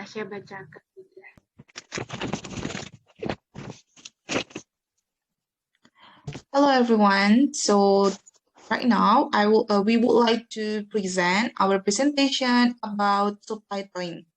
Saya bacakan juga. Hello everyone. So right now we would like to present our presentation about subtitling.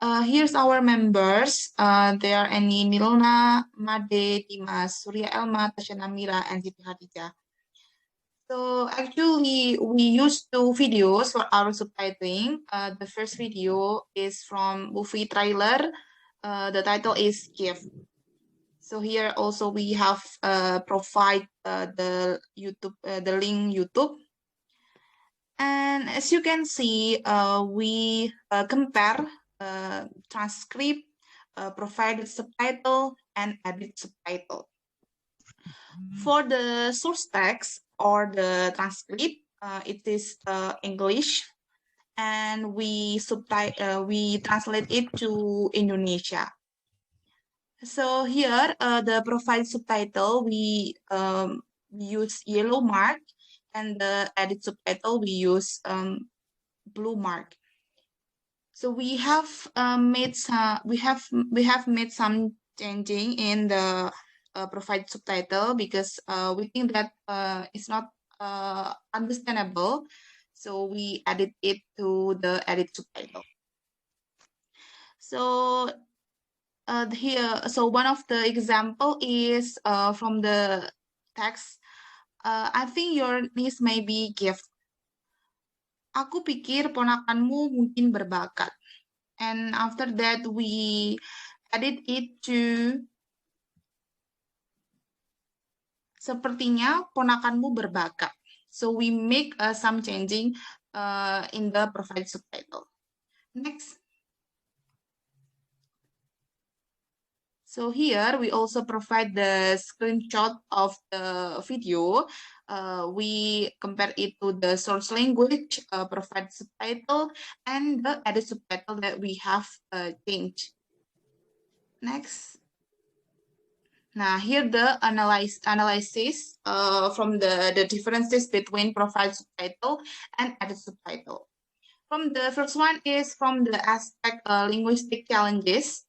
Here's our members. They are Eni Nilona, Made, Dimas, Surya Elma, Tasha Namira, and Siti Khadijah. So actually, we use two videos for our subtitling. The first video is from movie trailer. The title is Gift. So here also we have provide the YouTube, the link YouTube. And as you can see, we compare transcript, provided subtitle, and edit subtitle. For the source text or the transcript, it is English, and we translate it to Indonesia. So here, the provide subtitle, we use yellow mark, and the edit subtitle, we use blue mark. So we have made some changing in the provide subtitle because we think that it's not understandable. So we added it to the edit subtitle. So here, so one of the example is from the text. I think your niece may be gift. Aku pikir ponakanmu mungkin berbakat. And after that, we edit it to sepertinya ponakanmu berbakat. So we make some changing in the provide subtitle. Next. So here we also provide the screenshot of the video. We compare it to the source language, provide subtitle, and the edit subtitle that we have changed. Next. Now here the analysis from the differences between provide subtitle and edit subtitle. From the first one is from the aspect linguistic challenges.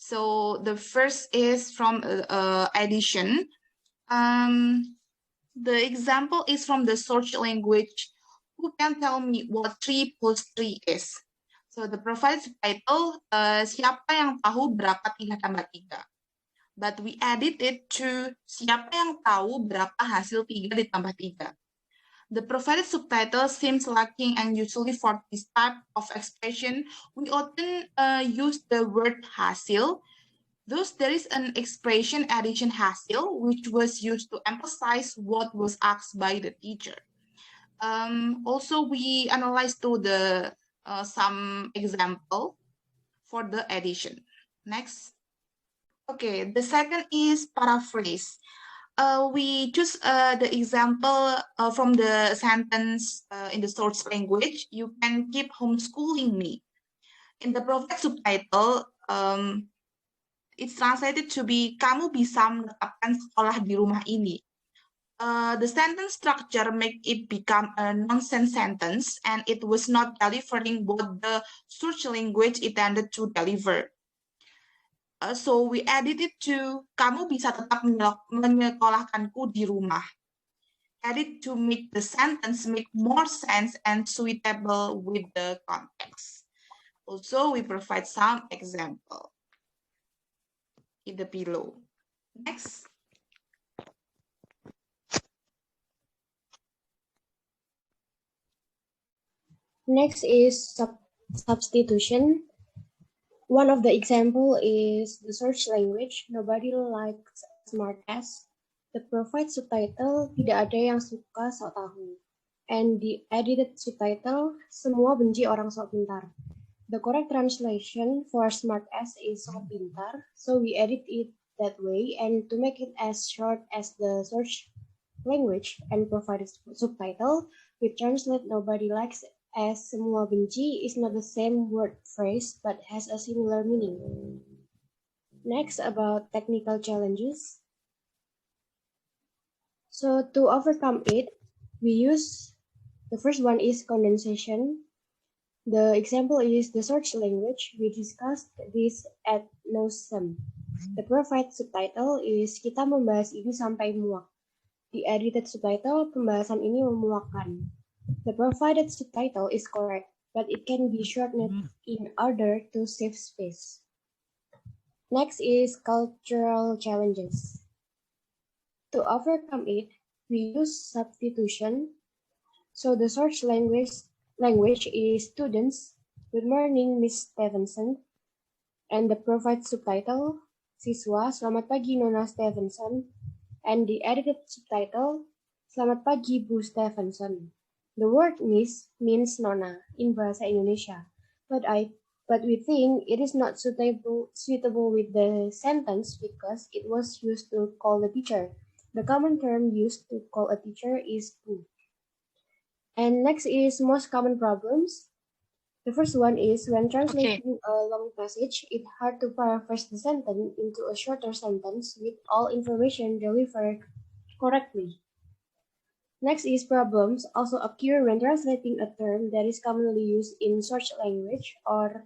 So the first is from addition. The example is from the search language. Who can tell me what 3 plus 3 is? So the profile subtitle, siapa yang tahu berapa 3 tambah 3? But we edit it to siapa yang tahu berapa hasil 3 ditambah 3. The provided subtitle seems lacking, and usually for this type of expression, we often use the word hasil. Thus, there is an expression addition hasil, which was used to emphasize what was asked by the teacher. Also, we analyzed to the some example for the addition. Next. Okay, the second is paraphrase. We choose the example from the sentence in the source language. You can keep homeschooling me. In the provide subtitle, it's translated to be kamu bisa menetapkan sekolah di rumah ini. The sentence structure make it become a nonsense sentence, and it was not delivering what the search language intended to deliver. So we added it to kamu bisa tetap menyekolahkanku di rumah. Edit to make the sentence make more sense and suitable with the context. Also, we provide some example in the below. Next. Next is substitution. One of the example is the search language. Nobody likes smartass. The provide subtitle, tidak ada yang suka sok tahu. And the edited subtitle, semua benci orang sok pintar. The correct translation for smartass is sok pintar, so we edit it that way, and to make it as short as the search language and provided subtitle, we translate nobody likes it, as semua benci is not the same word phrase but has a similar meaning. Next, about technical challenges. So to overcome it, we use, the first one is condensation. The example is the search language. We discussed this at nauseam. The provide subtitle is kita membahas ini sampai muak. The edited subtitle, pembahasan ini memuakkan. The provided subtitle is correct, but it can be shortened in order to save space. Next is cultural challenges. To overcome it, we use substitution. So the search language is students. Good morning, Miss Stevenson. And the provide subtitle, siswa, selamat pagi Nona Stevenson. And the edited subtitle, selamat pagi Bu Stevenson. The word Miss means Nona in bahasa Indonesia, but we think it is not suitable with the sentence because it was used to call the teacher. The common term used to call a teacher is Bu. And next is most common problems. The first one is when translating a long passage, it's hard to paraphrase the sentence into a shorter sentence with all information delivered correctly. Next is problems also occur when translating a term that is commonly used in search language or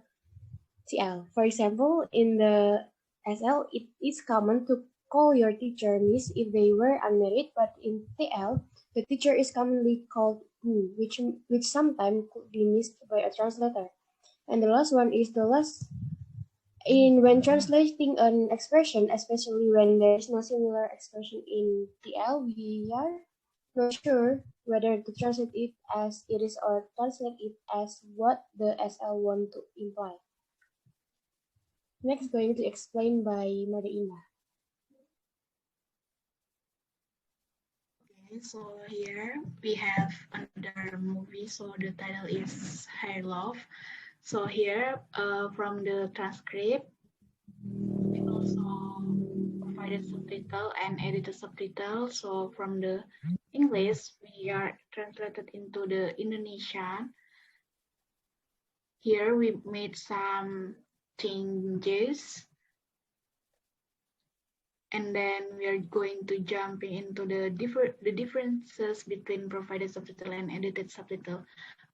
TL. For example, in the SL, it is common to call your teacher Miss if they were unmarried, but in TL, the teacher is commonly called Bu, which sometimes could be missed by a translator. And the last one is when translating an expression, especially when there is no similar expression in TL, we are not sure whether to translate it as it is or translate it as what the SL want to imply. Next, going to explain by Maria. Okay, so here we have another movie. So the title is Hair Love. So here, from the transcript, we also provided subtitle and edited subtitle. So from the English, we are translated into the Indonesian. Here we made some changes. And then we are going to jump into the differences between provided subtitle and edited subtitle.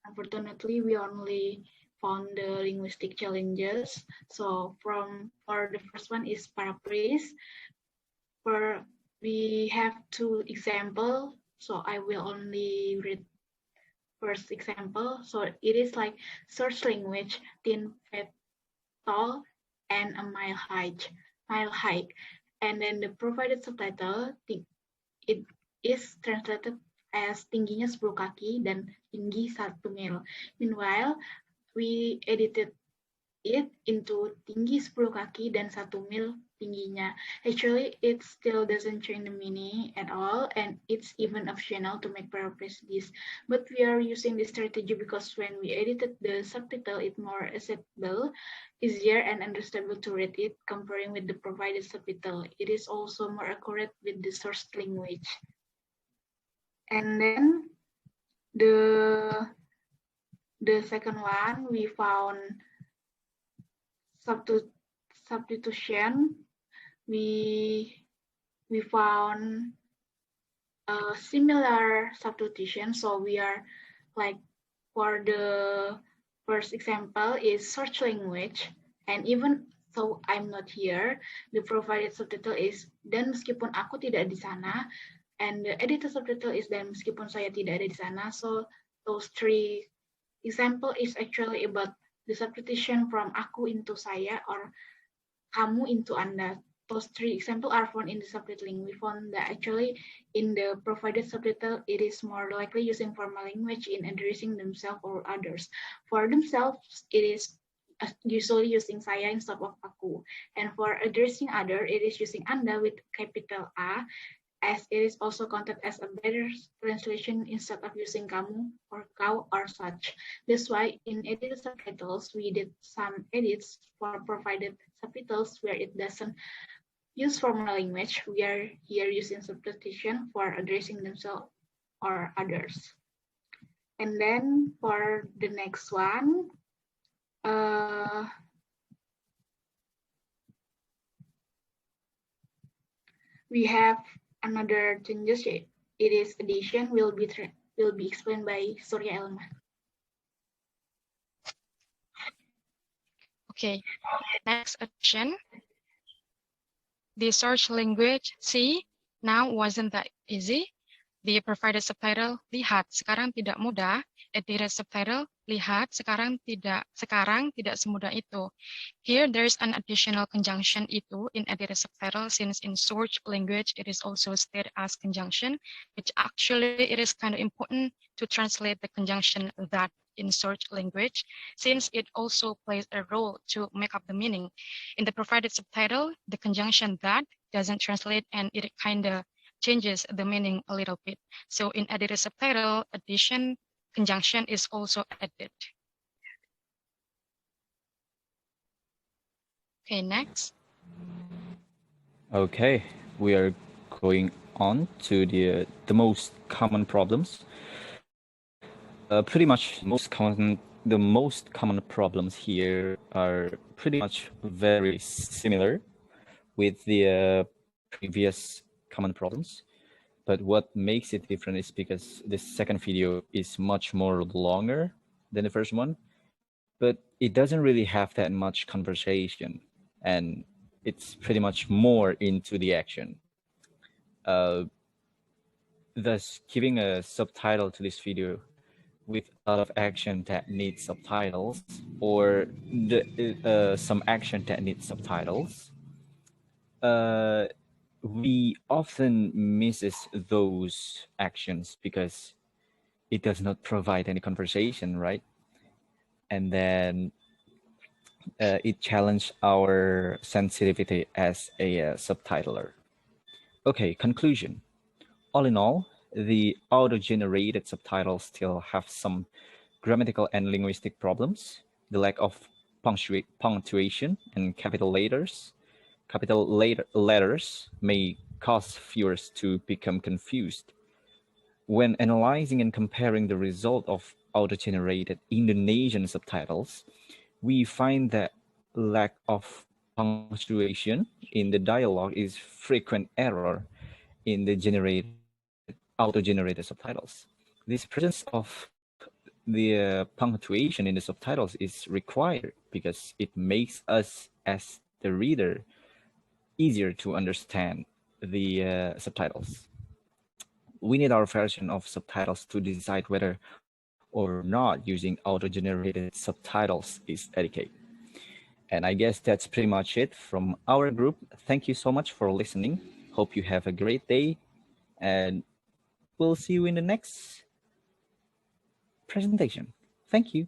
Unfortunately, we only found the linguistic challenges. So for the first one is paraphrase. We have two examples. So I will only read first example. So it is like search language, thin, fat, tall, and a mile height. And then the provided subtitle, it is translated as tingginya 10 kaki dan tinggi 1 mil. Meanwhile, we edited it into tinggi 10 kaki dan 1 mil tingginya. Actually, it still doesn't change the meaning at all, and it's even optional to make paraphrase this. But we are using this strategy because when we edited the subtitle, it's more acceptable, easier and understandable to read it comparing with the provided subtitle. It is also more accurate with the source language. And then the second one, we found substitution. We found a similar substitution. So we are like, for the first example is search language, and even though I'm not here, the provided subtitle is dan meskipun aku tidak di sana, and the edited subtitle is dan meskipun saya tidak ada di sana. So those three example is actually about the substitution from aku into saya or kamu into Anda. Those three examples are found in the subtitling. We found that actually in the provided subtitle, it is more likely using formal language in addressing themselves or others. For themselves, it is usually using saya instead of aku. And for addressing other, it is using Anda with capital A, as it is also counted as a better translation instead of using kamu or kau or such. That's why in edited subtitles, we did some edits for provided subtitles where it doesn't use formal language. We are here using substitution for addressing themselves or others. And then for the next one, we have another changes. It is addition will be explained by Surya Elma. Okay, next option. The search language, see, now wasn't that easy. The provided subtitle, lihat, sekarang tidak mudah. Edited subtitle, lihat, sekarang tidak semudah itu. Here, there's an additional conjunction itu in edited subtitle, since in search language, it is also stated as conjunction, which actually it is kind of important to translate the conjunction that in search language, since it also plays a role to make up the meaning. In the provided subtitle, the conjunction that doesn't translate and it kind of changes the meaning a little bit. So in edited subtitle, addition conjunction is also added. Okay, next. Okay, we are going on to the most common problems. Pretty much the most common problems here are pretty much very similar with the previous common problems. But what makes it different is because the second video is much more longer than the first one, but it doesn't really have that much conversation, and it's pretty much more into the action. Thus, giving a subtitle to this video with a lot of action that needs subtitles, or some action that needs subtitles, we often misses those actions because it does not provide any conversation, right? And then it challenged our sensitivity as a subtitler. Okay, conclusion. All in all, the auto-generated subtitles still have some grammatical and linguistic problems, the lack of punctuation and capital letters may cause viewers to become confused. When analyzing and comparing the result of auto-generated Indonesian subtitles, we find that lack of punctuation in the dialogue is frequent error in the auto-generated subtitles. This presence of the punctuation in the subtitles is required because it makes us as the reader easier to understand the subtitles. We need our version of subtitles to decide whether or not using auto-generated subtitles is etiquette. And I guess that's pretty much it from our group. Thank you so much for listening. Hope you have a great day, and we'll see you in the next presentation. Thank you.